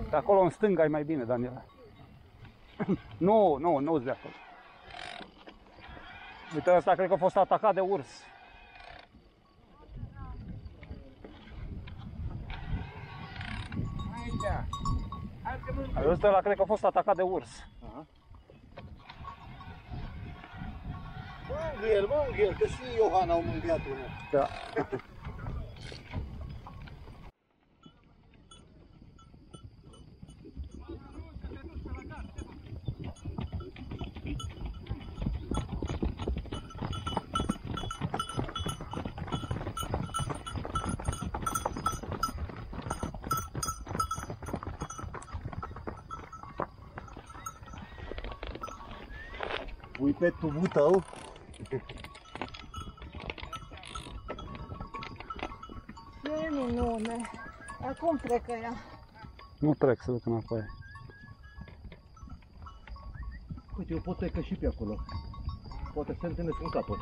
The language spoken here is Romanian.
De acolo în stânga e mai bine, Daniela. Nu-ți de acolo. Uite, ăsta cred că a fost atacat de urs. Ăsta cred că a fost atacat de urs. Mânghiel, că și Iohana au mânghiat unul. Da. Pui pe tubul tău. Ce minune! Acum plecă ea. Nu trec să duc înapoi. Uite, eu pot pleca și pe acolo. Poate se întâlnesc în capăt.